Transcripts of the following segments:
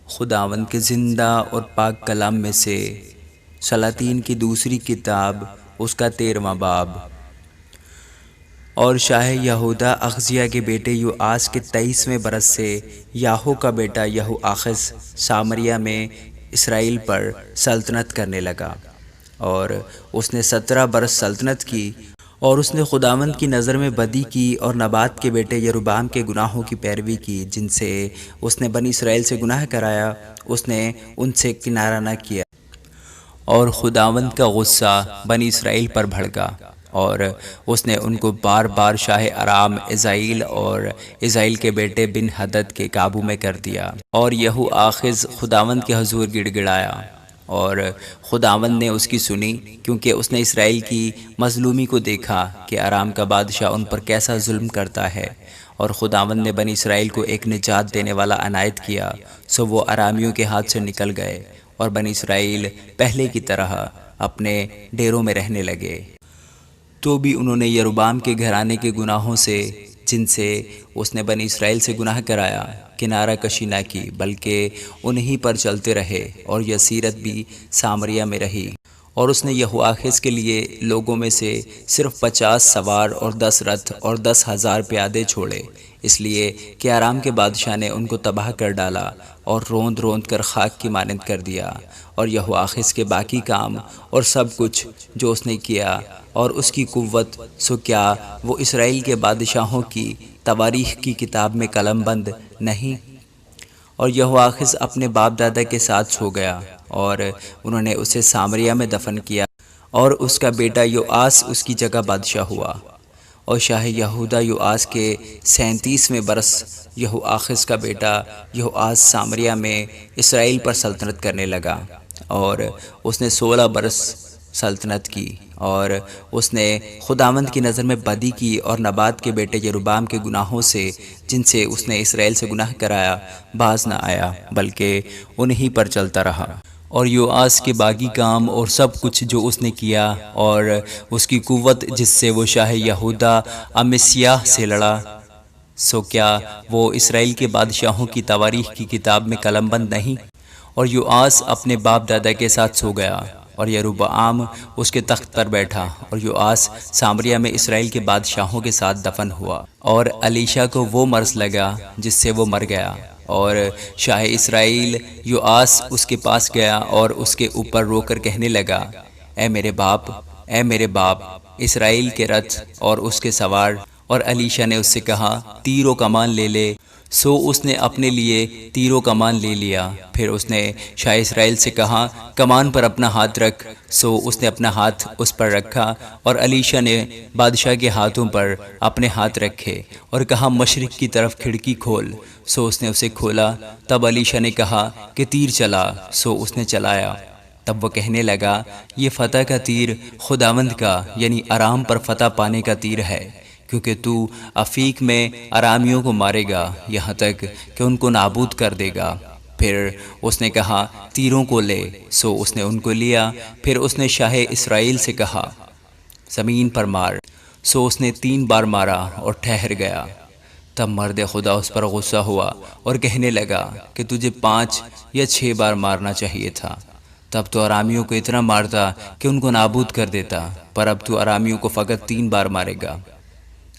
خداوند کے زندہ اور پاک کلام میں سے سلاطین کی دوسری کتاب، اس کا 13واں باب۔ اور شاہ یہودا اخزیہ کے بیٹے یوآس کے 23ویں برس سے یاہو کا بیٹا یہوآخز سامریہ میں اسرائیل پر سلطنت کرنے لگا، اور اس نے 17 برس سلطنت کی، اور اس نے خداوند کی نظر میں بدی کی اور نبات کے بیٹے یروبعام کے گناہوں کی پیروی کی، جن سے اس نے بنی اسرائیل سے گناہ کرایا۔ اس نے ان سے کنارہ نہ کیا، اور خداوند کا غصہ بنی اسرائیل پر بھڑکا، اور اس نے ان کو بار بار شاہ ارام ازائیل اور ازائیل کے بیٹے بن ہدد کے قابو میں کر دیا۔ اور یہوآخز خداوند کے حضور گڑ گڑایا، اور خداوند نے اس کی سنی، کیونکہ اس نے اسرائیل کی مظلومی کو دیکھا کہ ارام کا بادشاہ ان پر کیسا ظلم کرتا ہے، اور خداوند نے بنی اسرائیل کو ایک نجات دینے والا عنایت کیا، سو وہ ارامیوں کے ہاتھ سے نکل گئے، اور بنی اسرائیل پہلے کی طرح اپنے ڈیروں میں رہنے لگے۔ تو بھی انہوں نے یروبعام کے گھرانے کے گناہوں سے، جن سے اس نے بنی اسرائیل سے گناہ کرایا، کنارہ کشی نہ کی، بلکہ انہی پر چلتے رہے، اور یسیرت بھی سامریہ میں رہی۔ اور اس نے یہوآخز کے لیے لوگوں میں سے صرف 50 سوار اور 10 رتھ اور 10,000 پیادے چھوڑے، اس لیے کہ ارام کے بادشاہ نے ان کو تباہ کر ڈالا اور روند روند کر خاک کی مانند کر دیا۔ اور یہوآخز کے باقی کام اور سب کچھ جو اس نے کیا، اور اس کی قوت، سو کیا وہ اسرائیل کے بادشاہوں کی تواریخ کی کتاب میں قلم بند نہیں؟ اور یہوآخز اپنے باپ دادا کے ساتھ سو گیا، اور انہوں نے اسے سامریہ میں دفن کیا، اور اس کا بیٹا یوآس اس کی جگہ بادشاہ ہوا۔ اور شاہ یہودا یوآس کے 37ویں برس یہوآخز کا بیٹا یوآس سامریہ میں اسرائیل پر سلطنت کرنے لگا، اور اس نے 16 برس سلطنت کی، اور اس نے خداوند کی نظر میں بدی کی، اور نبات کے بیٹے یروبعام کے گناہوں سے، جن سے اس نے اسرائیل سے گناہ کرایا، باز نہ آیا، بلکہ انہی پر چلتا رہا۔ اور یوآس کے باقی کام اور سب کچھ جو اس نے کیا، اور اس کی قوت جس سے وہ شاہ یہودا امسیاہ سے لڑا، سو کیا وہ اسرائیل کے بادشاہوں کی تواریخ کی کتاب میں قلم بند نہیں؟ اور یوآس اپنے باپ دادا کے ساتھ سو گیا، اور یروبعام اس کے تخت پر بیٹھا، اور یوآس سامریہ میں اسرائیل کے بادشاہوں کے ساتھ دفن ہوا۔ اور الیشا کو وہ مرض لگا جس سے وہ مر گیا، اور شاہ اسرائیل یوآس اس کے پاس گیا اور اس کے اوپر رو کر کہنے لگا، اے میرے باپ، اے میرے باپ، اسرائیل کے رتھ اور اس کے سوار۔ اور الیشا نے اس سے کہا، تیر و کمان لے لے۔ سو اس نے اپنے لیے تیر و کمان لے لیا۔ پھر اس نے شاہ اسرائیل سے کہا، کمان پر اپنا ہاتھ رکھ۔ سو اس نے اپنا ہاتھ اس پر رکھا، اور الیشا نے بادشاہ کے ہاتھوں پر اپنے ہاتھ رکھے، اور کہا، مشرق کی طرف کھڑکی کھول۔ سو اس نے اسے کھولا۔ تب الیشا نے کہا کہ تیر چلا۔ سو اس نے چلایا۔ تب وہ کہنے لگا، یہ فتح کا تیر خداوند کا، یعنی ارام پر فتح پانے کا تیر ہے، کیونکہ تو افیک میں ارامیوں کو مارے گا، یہاں تک کہ ان کو نابود کر دے گا۔ پھر اس نے کہا، تیروں کو لے۔ سو اس نے ان کو لیا۔ پھر اس نے شاہ اسرائیل سے کہا، زمین پر مار۔ سو اس نے 3 بار مارا اور ٹھہر گیا۔ تب مرد خدا اس پر غصہ ہوا اور کہنے لگا کہ تجھے 5 یا 6 بار مارنا چاہیے تھا، تب تو ارامیوں کو اتنا مارتا کہ ان کو نابود کر دیتا، پر اب تو ارامیوں کو فقط 3 بار مارے گا۔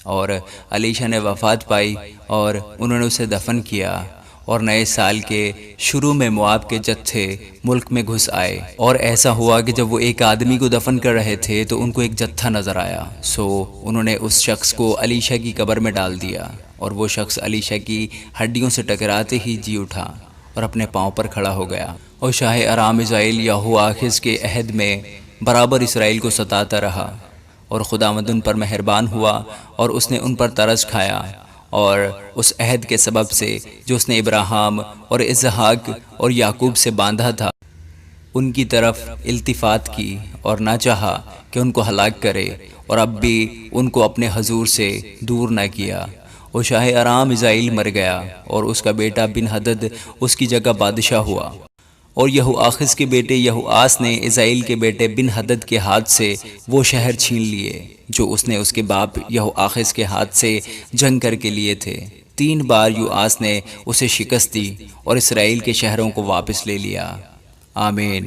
اور الیشا نے وفات پائی، اور انہوں نے اسے دفن کیا۔ اور نئے سال کے شروع میں مواب کے جتھے ملک میں گھس آئے، اور ایسا ہوا کہ جب وہ ایک آدمی کو دفن کر رہے تھے تو ان کو ایک جتھا نظر آیا، سو انہوں نے اس شخص کو الیشا کی قبر میں ڈال دیا، اور وہ شخص الیشا کی ہڈیوں سے ٹکراتے ہی جی اٹھا اور اپنے پاؤں پر کھڑا ہو گیا۔ اور شاہ ارام ازائیل یہوآخز کے عہد میں برابر اسرائیل کو ستاتا رہا، اور خداوند ان پر مہربان ہوا، اور اس نے ان پر ترس کھایا، اور اس عہد کے سبب سے جو اس نے ابراہیم اور اسحاق اور یعقوب سے باندھا تھا، ان کی طرف التفات کی، اور نہ چاہا کہ ان کو ہلاک کرے، اور اب بھی ان کو اپنے حضور سے دور نہ کیا۔ اور شاہ ارام ازائیل مر گیا، اور اس کا بیٹا بن ہدد اس کی جگہ بادشاہ ہوا۔ اور یہوآخز کے بیٹے یہوآس نے ازائیل کے بیٹے بن ہدد کے ہاتھ سے وہ شہر چھین لیے جو اس نے اس کے باپ یہوآخز کے ہاتھ سے جنگ کر کے لیے تھے۔ 3 بار یوآس نے اسے شکست دی اور اسرائیل کے شہروں کو واپس لے لیا۔ آمین۔